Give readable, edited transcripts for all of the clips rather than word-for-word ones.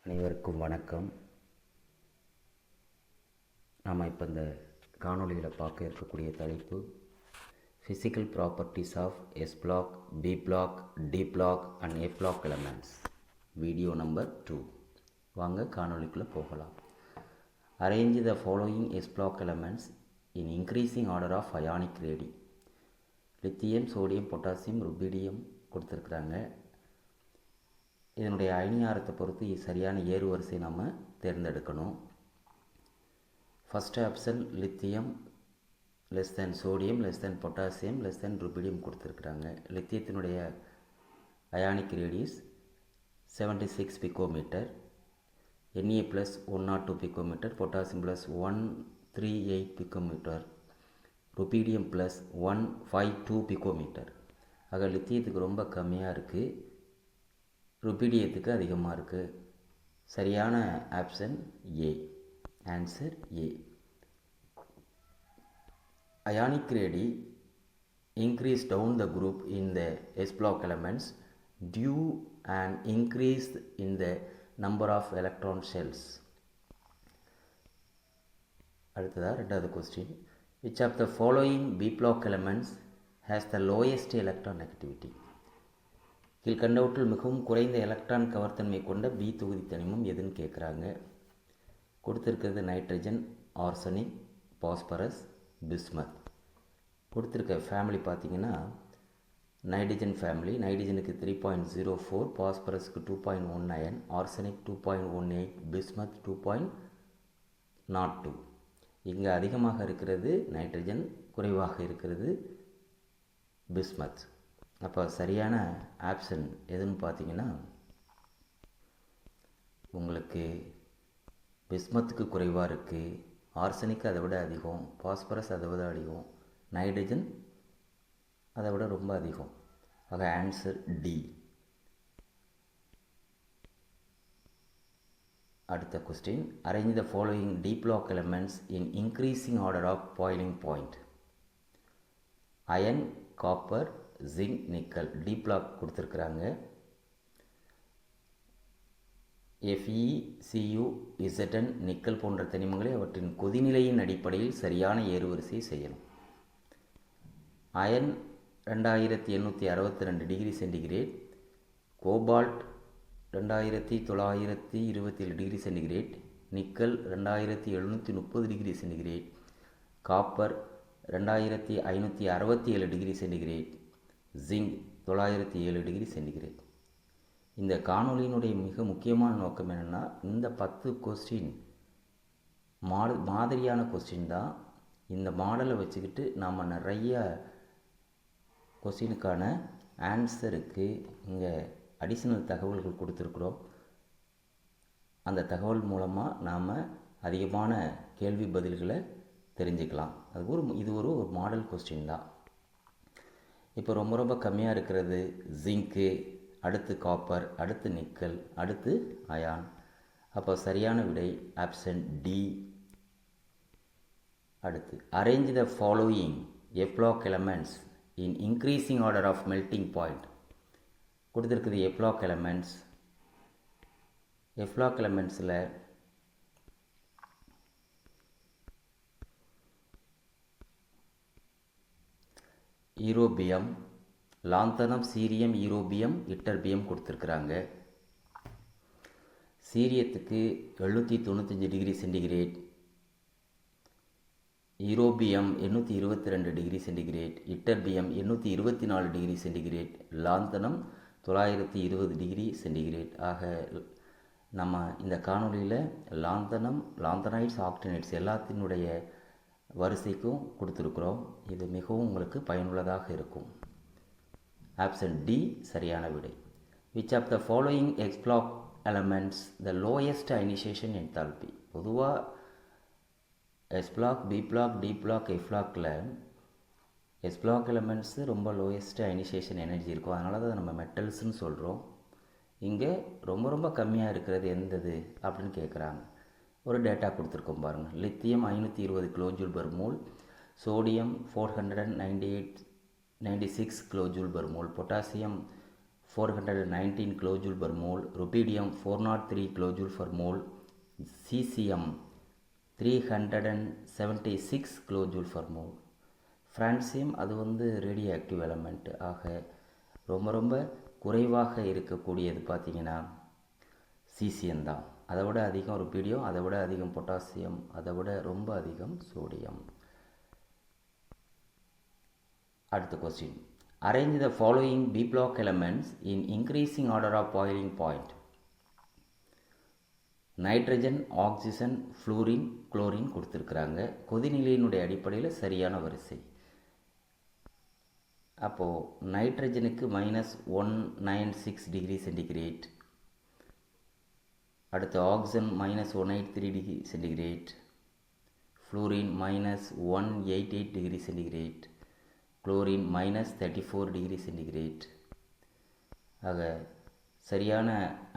அனைவருக்கும் வணக்கம். நாம் இப்போ இந்த காணொளியில் பார்க்க இருக்கக்கூடிய தலைப்பு physical properties of S block, P block, D block and F block elements. Video number 2. வாங்க காணொளிக்குள்ளே போகலாம். Arrange the following S block elements in increasing order of ionic radii. Lithium, sodium, potassium, rubidium கொடுத்துருக்குறாங்க. இதனுடைய அயனியாரத்தை பொறுத்து சரியான ஏறு வரிசை நாம் தேர்ந்தெடுக்கணும். First option lithium less than sodium less than potassium less than rubidium கொடுத்துருக்குறாங்க. லித்தியத்தினுடைய ionic radius 76 picometer, Na plus 102 picometre, potassium plus 138 picometre, rubidium plus 152 picometre. ஆக லித்தியத்துக்கு ரொம்ப கம்மியாக இருக்குது, ருபீடியத்துக்கு அதிகமாக இருக்குது. சரியான option A. Answer A. Ionic radii increase down the group in the S block elements due an increase in the number of electron shells. அடுத்ததாக ரெண்டாவது question. Which of the following B block elements has the lowest electron negativity? கீழ்கண்டவற்றில் மிகவும் குறைந்த electron கவர்த்தன்மை கொண்ட B தொகுதி தனிமம் எதுன்னு கேட்குறாங்க. கொடுத்துருக்கிறது நைட்ரஜன், ஆர்சனிக், பாஸ்பரஸ், பிஸ்மத். கொடுத்துருக்க ஃபேமிலி பார்த்திங்கன்னா நைட்ரஜன் ஃபேமிலி. நைட்ரஜனுக்கு 3.04, பாஸ்பரஸுக்கு 2.19, arsenic 2.18, bismuth 2.02. இங்கே அதிகமாக இருக்கிறது நைட்ரஜன், குறைவாக இருக்கிறது பிஸ்மத். அப்போ சரியான ஆப்ஷன் எதுன்னு பார்த்தீங்கன்னா உங்களுக்கு பிஸ்மத்துக்கு குறைவாக இருக்குது, ஆர்சனிக் அதை விட அதிகம், பாஸ்பரஸ் அதை விட அதிகம், நைட்ரஜன் அதை விட ரொம்ப அதிகம். ஆக ஆன்சர் டி. அடுத்த question. Arrange the following D block elements in increasing order of boiling point. Iron, copper, zinc, nickel. D block கொடுத்துருக்குறாங்க. Fe, Cu, Zn, நிக்கல் போன்ற தனிமங்களை அவற்றின் கொதிநிலையின் அடிப்படையில் சரியான ஏறுவரிசை செய்யணும். Iron 2862 degree centigrade, cobalt 2927 degree centigrade, nickel 2730 degree centigrade, copper 2567 degree centigrade, zinc 907 degree centigrade. இந்த காணொளியினுடைய மிக முக்கியமான நோக்கம் என்னென்னா, இந்த 10 கொஸ்டின் மாதிரியான கொஸ்டின் தான். இந்த மாடலை வச்சுக்கிட்டு நாம் நிறைய கொஸ்டினுக்கான ஆன்சருக்கு இங்கே அடிஷ்னல் தகவல்கள் கொடுத்துருக்குறோம். அந்த தகவல் மூலமாக நாம் அதிகமான கேள்வி பதில்களை தெரிஞ்சுக்கலாம். இது ஒரு மாடல் கொஸ்டின் தான். இப்போ ரொம்ப கம்மியாக இருக்கிறது ஜிங்க்கு, அடுத்து காப்பர், அடுத்து நிக்கல், அடுத்து அயான். அப்போ சரியான விடை ஆப்ஷன் டி. அடுத்து arrange the following F block elements in increasing order of melting point. கொடுத்துருக்குது F block elements. F block எலமெண்ட்ஸில் europium, lanthanum, cerium, europium, ytterbium கொடுத்துருக்குறாங்க. சீரியத்துக்கு 795 degree centigrade, europium 822 degree centigrade, ytterbium 824 degree centigrade, lanthanum 920 degree centigrade. ஆக நம்ம இந்த காணொளியில் லாந்தனைட்ஸ், actinides எல்லாத்தினுடைய வரிசைக்கும் கொடுத்துருக்குறோம். இது மிகவும் உங்களுக்கு பயனுள்ளதாக இருக்கும். ஆப்ஷன் டி சரியான விடை. Which of the following X block elements the lowest ionization enthalpy. பொதுவாக S block, P block, D block, F பிளாக்கில் எஸ் பிளாக் எலமெண்ட்ஸு ரொம்ப லோயஸ்ட் அயனைசேஷன் எனர்ஜி இருக்கும். அதனால தான் நம்ம மெட்டல்ஸ்ன்னு சொல்கிறோம். இங்கே ரொம்ப கம்மியாக இருக்கிறது எந்தது அப்படின்னு கேட்குறாங்க. ஒரு டேட்டா கொடுத்துருக்கோம் பாருங்கள். Lithium 520 kilojoule per mole, sodium 496 kilojoule per mole, potassium 419 kilojoule per mole, rubidium 403 kilojoule per mole, cesium 376 kilojoule per mole. Francium அது ரேடியோ ஆக்டிவ் எலமெண்ட். ஆக ரொம்ப குறைவாக இருக்கக்கூடியது பார்த்திங்கன்னா சீசியம் தான். அதை விட அதிகம் ருபீடியம், அதை விட அதிகம் பொட்டாசியம், அதை விட ரொம்ப அதிகம் சோடியம். அடுத்த question, arrange the following P block elements in increasing order of boiling point. Nitrogen, oxygen, fluorine, chlorine கொடுத்துருக்குறாங்க. கொதிநிலையினுடைய அடிப்படையில் சரியான வரிசை. அப்போது நைட்ரஜனுக்கு -196 டிகிரி சென்டிகிரேட், அடுத்து oxygen -183 degree centigrade, fluorine -188 degree centigrade, chlorine -34 degree centigrade. ஆக சரியான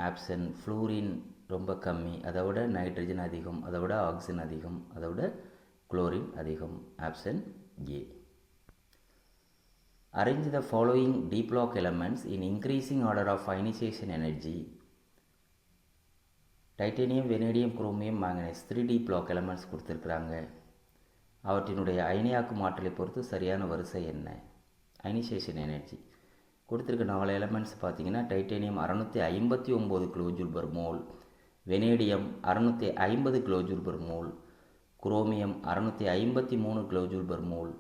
ஆப்ஷன் ஃப்ளூரின் ரொம்ப கம்மி, அதை விட நைட்ரஜன் அதிகம், அதை விட ஆக்சிஜன் அதிகம், அதை விட குளோரின் அதிகம். Option A. Arrange the following D block elements in increasing order of ionisation energy. Titanium, vanadium, chromium, manganese 3D block elements கொடுத்துருக்குறாங்க. அவற்றினுடைய அயனியாக்கும் ஆற்றலை பொறுத்து சரியான வரிசை என்ன? அயனைசேஷன் எனர்ஜி கொடுத்துருக்க 4 எலமெண்ட்ஸ் பார்த்திங்கன்னா titanium 659 kilojoule per mole, vanadium 650 kilojoule per mole, chromium 653 kilojoule per mole,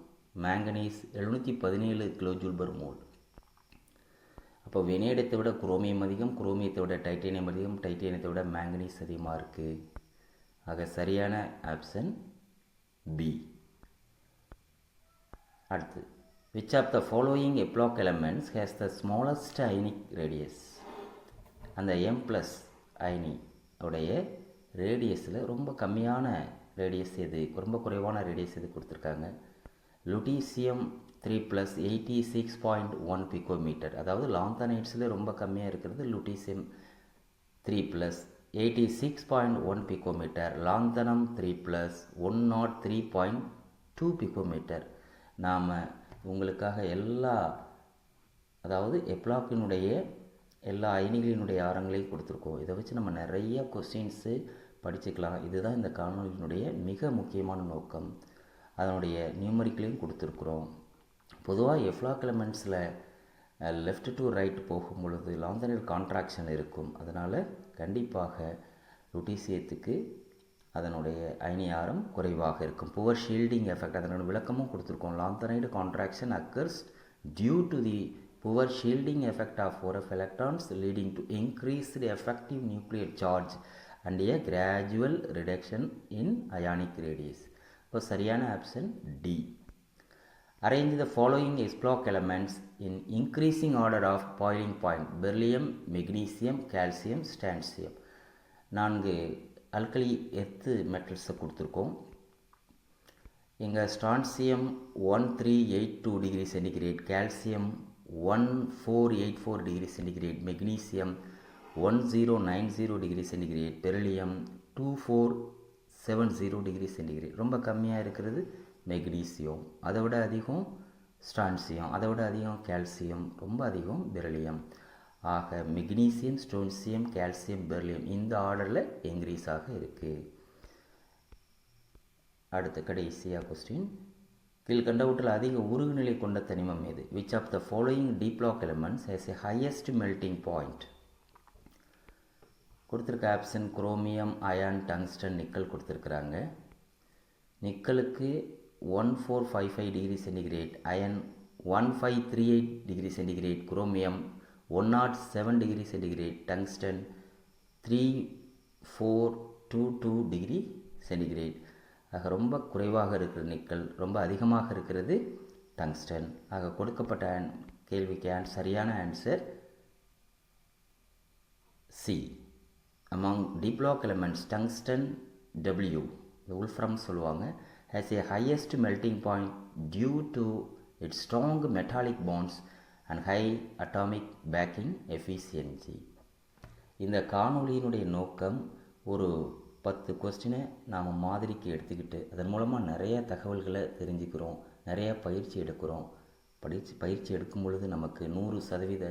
manganese 717 kilojoule per mole. அப்போ வெனேடியத்தை விட குரோமியம் அதிகம், குரோமியத்தை விட டைட்டேனியம் அதிகம், டைட்டேனியத்தை விட மேங்கனீஸ் அதிகமாக இருக்குது. ஆக சரியான ஆப்ஷன் பி. அடுத்து, which of the following F block elements has the smallest ionic radius. அந்த M+ அயனி உடைய ரேடியஸில் ரொம்ப கம்மியான ரேடியஸ் எது, ரொம்ப குறைவான ரேடியஸ் எது கொடுத்துருக்காங்க. Lutetium 3+ 86.1 picometre. அதாவது லாந்தனைட்ஸில் ரொம்ப கம்மியாக இருக்கிறது லுட்டீசியம் 3+ 86.1 பிகோமீட்டர், லாந்தனம் 3+ 103.2 பிகோமீட்டர். நாம் உங்களுக்காக அதாவது எப்ளாக்கினுடைய எல்லா அயனிகளினுடைய ஆரங்களையும் கொடுத்துருக்கோம். இதை வச்சு நம்ம நிறைய கொஸ்டின்ஸு படிச்சுக்கலாம். இதுதான் இந்த காணொலியினுடைய மிக முக்கியமான நோக்கம். அதனுடைய நியூமரிக்கலையும் கொடுத்துருக்குறோம். பொதுவாக எப்ளாக் எலமெண்ட்ஸில் லெஃப்ட் டு ரைட் போகும் பொழுது லாந்தனைட் கான்ட்ராக்ஷன் இருக்கும். அதனால் கண்டிப்பாக லுட்டீசியத்துக்கு அதனுடைய அயனி ஆரம் குறைவாக இருக்கும். புவர் ஷீல்டிங் எஃபெக்ட் அதனோட விளக்கமும் கொடுத்துருக்கோம். Lanthanide contraction occurs due to the poor shielding effect of 4f electrons leading to increased effective nuclear charge and a gradual reduction in ionic radius. இப்போ சரியான option D. Arrange the following F block elements in increasing order of boiling point. Beryllium, magnesium, calcium, strontium. 4 alkali earth மெட்டல்ஸை கொடுத்துருக்கோம். இங்கே strontium 1382 degree centigrade, calcium 1484 degree centigrade, magnesium 1090 degree centigrade, beryllium 2470 degree centigrade. ரொம்ப கம்மியாக இருக்கிறது magnesium, அதை விட அதிகம் strontium, அதை விட அதிகம் கால்சியம், ரொம்ப அதிகம் பெரிலியம். ஆக மெக்னீசியம், ஸ்டோன்சியம், கால்சியம், பெரிலியம் இந்த ஆர்டரில் இன்க்ரீஸாக இருக்குது. அடுத்த கடைசியாக கொஸ்டின், கீழ்கண்டவற்றில் அதிக உருகுநிலை கொண்ட தனிமம் எது? Which of the following D block elements has a highest melting point? கொடுத்துருக்க option chromium, iron, tungsten, nickel கொடுத்துருக்குறாங்க. நிக்கலுக்கு 1455 degree centigrade, iron 1538 degree centigrade, chromium 107 degree centigrade, tungsten 3422 degree centigrade. ஆக ரொம்ப குறைவாக இருக்கிற நிக்கல், ரொம்ப அதிகமாக இருக்கிறது டங்ஸ்டன். ஆக கொடுக்கப்பட்ட கேள்விக்கு சரியான answer C. Among D block elements tungsten W, wolfram சொல்லுவாங்க, has a highest melting point due to its strong metallic bonds and high atomic backing efficiency. இந்த காணொளியினுடைய நோக்கம் ஒரு 10 கொஸ்டினை நாம் மாதிரிக்கு எடுத்துக்கிட்டு அதன் மூலமாக நிறைய தகவல்களை தெரிஞ்சுக்கிறோம், நிறைய பயிற்சி எடுக்கிறோம். பயிற்சி எடுக்கும் பொழுது நமக்கு 100%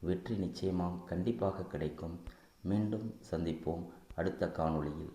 வெற்றி நிச்சயமாக கண்டிப்பாக கிடைக்கும். மீண்டும் சந்திப்போம் அடுத்த காணொளியில்.